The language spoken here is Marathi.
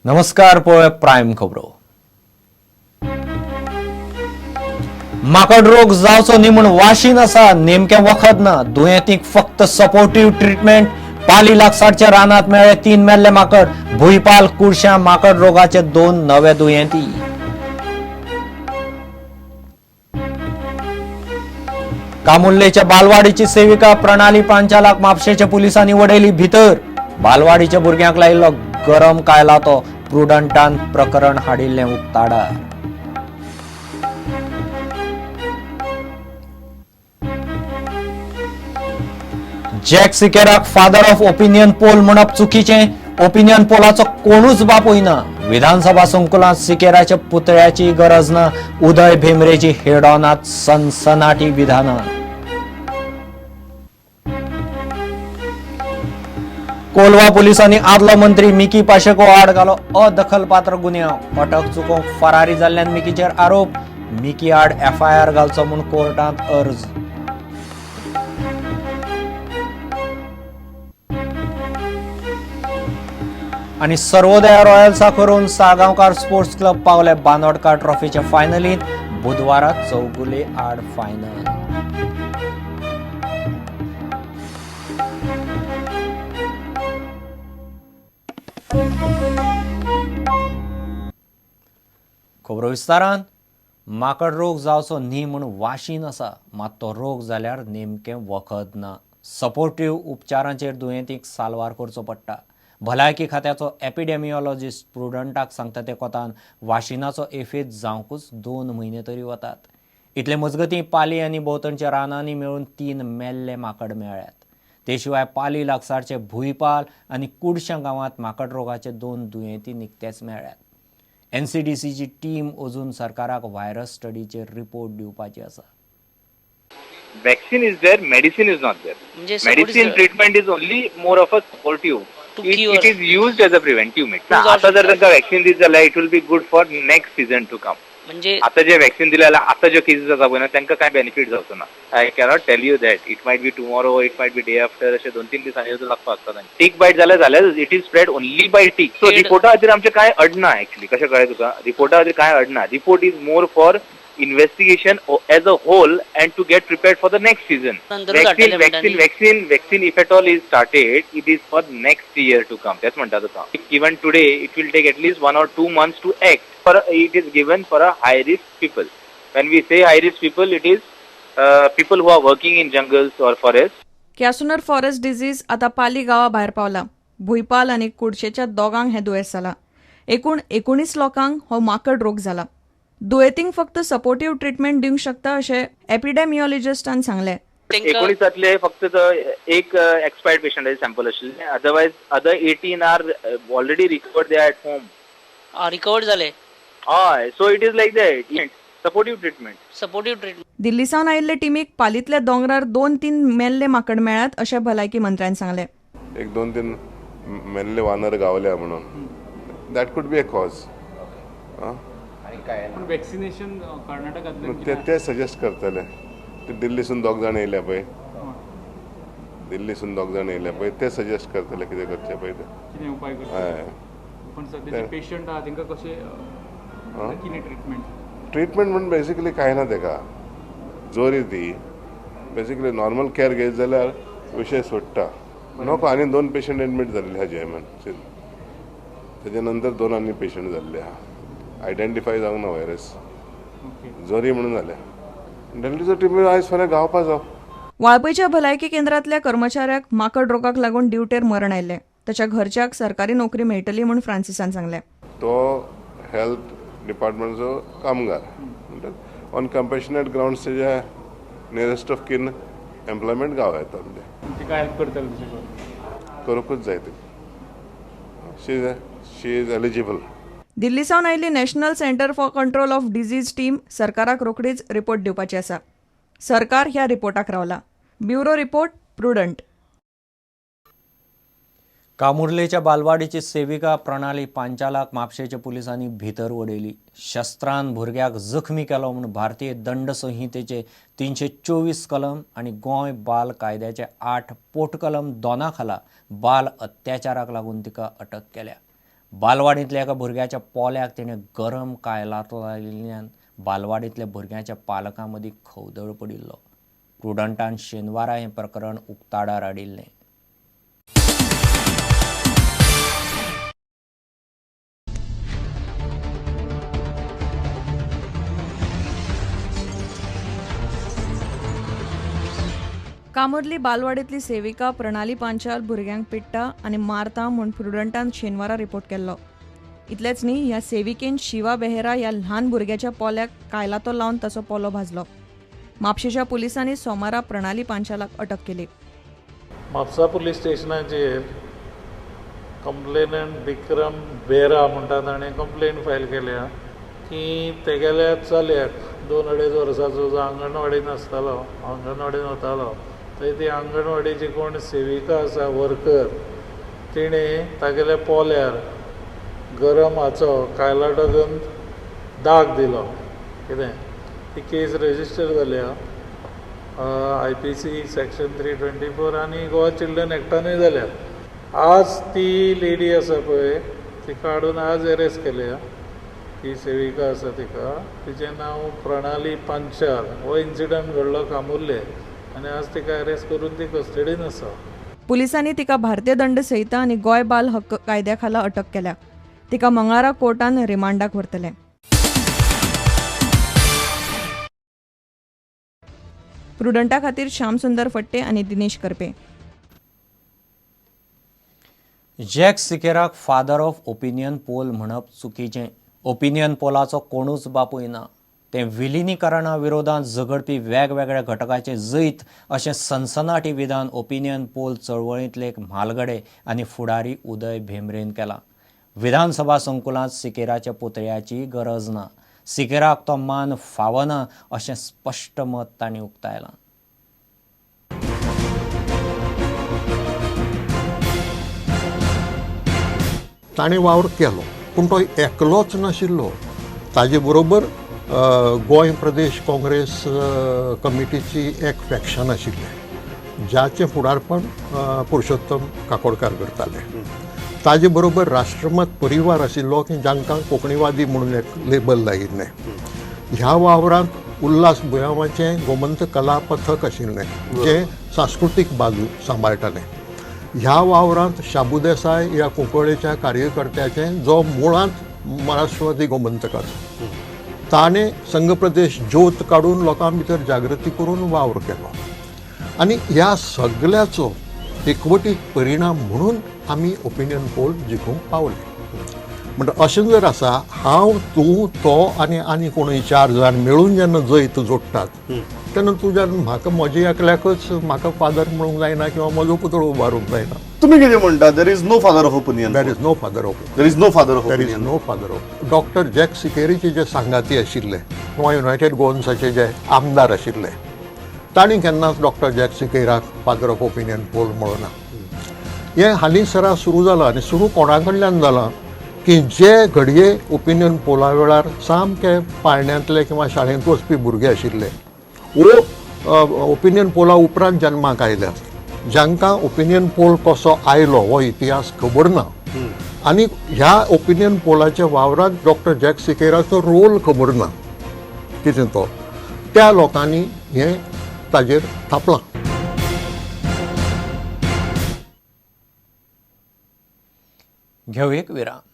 नमस्कार पळय प्रायम खबरो. माकड रोग जावचो न्ही म्हूण वाशीन आसा नेमके वखद ना. दुयेंतीक फक्त सपोर्टिव्ह ट्रीटमेंट. पाली लागसारच्या रानात मेळ्ळे 3 मेल्ले माकड. भुईपाल कुडश्या माकड रोगाचे 2 नवे दुयेंती. कामुर्लेच्या बालवाडीची सेविका प्रणाली पांचालाक म्हापशेच्या पुलिसांनी वडयली भितर. बालवाडीच्या भुरग्यांक लायिल्लो गरम कायला तो प्रुडंटान प्रकरण हाडिल्लें उक्ताडार. जॅक सिकेराक फादर ऑफ ओपिनियन पोल म्हणप चुकीचें. ओपिनियन पोलाचो कोणूच बाप होईना. विधानसभा संकुलांत सिकेराच्या पुतळ्याची गरज ना. उदय भेंब्रेची हेड ऑनात सनसनाटी विधानां. कोलवा पुलिसांनी आदलो मंत्री मिकी पाशेको आड घालो अदखलपात्र गुन्यांव. अटक चुकोवंक फरारी जाल्ल्यान मिकीचेर आरोप. मिकी आड एफआयआर घालचो म्हूण कोर्टांत अर्ज. आनी सर्वोदया रॉयल्साक हरोवन साळगांवकार स्पोर्ट्स क्लब पावले बांदोडकार ट्रॉफीचे फायनलींत. बुधवाराक चौगुले आड फायनल. खबरो विस्तारान. माकड रोग जावचो न्ही म्हूण वाशीन आसा, मात तो रोग जाल्यार नेमकें वखद ना. सपोर्टिव्ह उपचारांचेर दुयेंतीक साल्वार करचो पडटा. भलायकी खात्याचो एपिडेमिओलॉजिस्ट प्रुडंटाक सांगता ते कोतान वाशिनाचो एफेत जावंकूच 2 म्हयने तरी वतात. इतले मजगतीं पाली आनी भोंवतणच्या रानांनी मेळून 3 मेल्ले माकड मेळ्ळ्यात. ते शिवाय पाली लागसारचे भुईपाल आनी कुडश्या गांवांत माकड रोगाचे 2 दुयेंती निकतेच मेळ्ळ्यात. एनसीडीसीची टीम अजून सरकाराक व्हायरस स्टडीचेर रिपोर्ट दिवपाची आसा. Vaccine is there, medicine is not there. Medicine treatment is only more of a supportive. It is used as a preventive medicine. आता जर तांकां वॅक्सीन दित जाल्यार it will be good for next season to come. म्हणजे आता जे वॅक्सीन दिले जाल्यार आता जे केसीस आसा पळय ना तांकां काय बेनिफीट जावचो ना. I cannot tell you that. It might be tomorrow, it might be day after, अशे 2-3 दिसांनी लागपाक आसता. टीक बायट जाल्यार it is spread only by tick. So रिपोर्टा खातीर आमचे काय अडना. एक्चुअली कशें कळ्ळें तुका, रिपोर्टा खातीर काय अडना. Report is more for investigation as a whole and to get prepared for the next season. Vaccine if at all is started, it is for next year to come. That's म्हणटा तुका. Even today it will take at least 1 or 2 months to act. It is given for a high risk people. When we say high risk people, it is people who are working in jungles or forests. Kyasanur forest disease आता पाली गावा भायर पावला. भुईपाल आनी कुडशेच्या दोगांक हे दुयेंस जाला. एकूण 19 लोकांक हो माकड रोग जाला. दुयेंतींक फक्त सपोर्टिव्ह ट्रीटमेंट दिवंक शकता अशें एपिडेमिओलॉजिस्टान सांगलें. 19 फक्त एक एक्सपायर्ड पेशंटाचे सॅम्पल आशिल्ले. Otherwise other 18 are already recovered. They are at home. Recovered जाले. हय, so it is like that. Supportive treatment. दिल्लीसावन आयिल्ले टीमीक पालींतल्या दोंगरार 2-3 मेल्ले माकड मेळ्ळ्यात अशें भलायकी मंत्र्यान सांगलें. एक 2-3 मेल्ले वानर गावल्या म्हणून that could be a cause. Vaccination कर्नाटकांतले ते सजेस्ट करतले. ते दिल्लीसून 2 जाण येयल्या पळय, दिल्लीसून 2 जाण येयल्या पळय, ते सजेस्ट करतले कितें करचें पळय ते. कितें उपाय करचे. पण सध्याचे पेशंट आहा तांकां कशें कितें ट्रीटमेंट म्हणून बेसिकली कांय ना. ताका जोरी ती बेसिकली नॉर्मल केअर घेत जाल्यार विशय सोडटा. नको आनी 2 पेशंट एडमीट जाल्ले आहा जेएमएन. तेजे नंतर 2 आनी पेशंट जाल्ले आहा. आयडेंटिफाय जावंक ना व्हायरस. जोरी म्हणून जाल्या. डेल्लीचो टीम आयज फाल्यां गावपा जाव. वाळपयच्या भलायकी केंद्रांतल्या कर्मचाऱ्याक माकड रोगाक लागून ड्युटेर मरण आयलें. ताच्या घरच्याक सरकारी नोकरी मेळटली म्हूण फ्रांसिसान सांगलें. तो हेल्थ डिपार्टमेंटचो कामगार. ऑन कंपॅशनेट ग्राउंड्स तेजे नियरेस्ट ऑफ कीन एम्प्लॉयमेंट गाव येता. काय हेल्प करतले करूंकूच जाय ते. शी इज एलिजिबल. दिल्लीसावन आयिल्ली national centre for control of disease team सरकाराक रोखडीच रिपोर्ट दिवपाची आसा. सरकार ह्या रिपोर्टाक रावला. Bureau report prudent. कामुर्लेच्या बालवाडीची सेविका प्रणाली पांचालाक म्हापशेच्या पुलिसांनी भितर वडयली. शस्त्रान भुरग्याक जखमी केलो म्हूण भारतीय दंड संहितेचे 324 कलम आनी गोंय बाल कायद्याचे 8 पोटकलम दोना खाला बाल अत्याचाराक लागून तिका अटक केल्या. बालवाडींतल्या एका भुरग्याच्या पोल्याक तिणें गरम कायलातो लायिल्ल्यान बालवाडींतल्या भुरग्याच्या पालकां मदीं खवदळ पडिल्लो. प्रुडंटान शेनवारा हें प्रकरण उक्ताडार हाडिल्लें. कामोर्ली बालवाडींतली सेविका प्रणाली पांचाल भुरग्यांक पिट्टा आनी मारता म्हूण प्रुडंटान शेनवारा रिपोर्ट केल्लो. इतलेंच न्ही, ह्या सेविकेन शिवा बेहेरा ह्या ल्हान भुरग्याच्या पोल्याक कायलातो लावन ताचो पोलो भाजलो. म्हापशेच्या पुलिसांनी सोमारा प्रणाली पांचालाक अटक केली. म्हापसा पुलीस स्टेशनाचेर कंप्लेनंट विक्रम बेरा म्हणटा ताणें कंप्लेन फायल केल्या की तेगेल्या चल्याक 2-2.5 वर्साचो जो अंगणवाडीन आसतालो, अंगणवाडीन वतालो, थंय ती अंगणवाडीची कोण सेविका आसा, वर्कर, तिणें तागेल्या पोल्यार गरम हाचो कायलाटो घेवन दाग दिलो. कितें ती केस रजिस्टर जाल्या IPC सेक्शन 324 आनी गोवा चिल्ड्रन एक्टानूय जाल्या. आज ती लेडी आसा पळय ती काडून आज अरेस्ट केल्या. ती सेविका आसा तिका, तिचें नांव प्रणाली पांचाल. हो इन्सिडंट घडलो कामुर्ले आनी आज तिका अरेस्ट करून ती कस्टडीन आसा. पुलिसांनी तिका भारतीय दंड संहिता आनी गोंय बाल हक्क कायद्या खाला अटक केल्या. तिका मंगळारा कोर्टान रिमांडाक व्हरतले. प्रुडंटा खातीर श्याम सुंदर फट्टे आनी दिनेश करपे. जॅक सिकेराक फादर ऑफ ओपिनियन पोल म्हणप चुकीचें. ओपिनियन पोलाचो कोणूच बापूय ना. तें विलिनीकरणा विरोधांत झगडपी वेगवेगळ्या घटकांचें जैत अशें सनसनाटी विधान ओपिनियन पोल चळवळींतले एक म्हालगडे आनी फुडारी उदय भेंब्रेन केलां. विधानसभा संकुलांत सिकेराच्या पुतळ्याची गरज ना. सिकेराक तो मान फावना अशें स्पश्ट मत तांणी उक्तायलां. ताणें वावर केलो पूण तो एकलोच नाशिल्लो. ताजे बरोबर गोंय प्रदेश काँग्रेस कमिटीची एक फॅक्शन आशिल्लें ज्याचें फुडारपण पुरुषोत्तम काकोडकार करताले. ताजे बरोबर राष्ट्रमत परिवार आशिल्लो की जांकां कोंकणीवादी म्हणून एक लेबल लायिल्लें. ह्या वावरांत उल्हास बुयांवाचें गोमंत कला पथक आशिल्लें जें सांस्कृतीक बाजू सांबाळटालें. ह्या वावरांत शाबू देसाय ह्या कुंकळेच्या कार्यकर्त्याचें जो मुळांत महाराष्ट्रवादी गोमंतकाचो, ताणें संघ प्रदेश ज्योत काडून लोकां भितर जागृती करून वावर केलो. आनी ह्या सगळ्याचो एकवटीत परिणाम म्हणून आमी ओपिनियन पोल जिखूंक पावले. म्हणटा अशें जर आसा, हांव तूं तो आनी कोणूय 4 जाण मेळून जेन्ना जैत जोडटात तेन्ना तुज्यान म्हाका म्हज्या एकल्याकच म्हाका फादर म्हणूंक जायना किंवा म्हजो पुतळो उबारूंक जायना. तुम्ही कितें म्हणटा? There is no father of opinion. There is no father of there is no father of there is no father of. Doctor Jack सिकेरीचे जे सांगाती आशिल्ले किंवा युनायटेड गोवन्साचे जे आमदार आशिल्ले तांणी केन्नाच डॉक्टर जॅक सिकेराक फादर ऑफ ओपिनियन पोल म्हणूना. हें हालींसरा सुरू जालां आनी सुरू कोणा कडल्यान जालां की जे घडये ओपिनियन पोला वेळार सामके पाळण्यांतले किंवा शाळेंत वचपी भुरगे आशिल्ले वो ओपिनियन पोला उपरांत जल्माक आयल्यात, जांकां ओपिनियन पोल कसो आयलो हो इतिहास खबर ना आनी ह्या ओपिनियन पोलाच्या वावरांत डॉक्टर जॅक सिकेराचो रोल खबर ना कितें तो, त्या लोकांनी हें ताजेर थापलां. घेऊ एक विराम.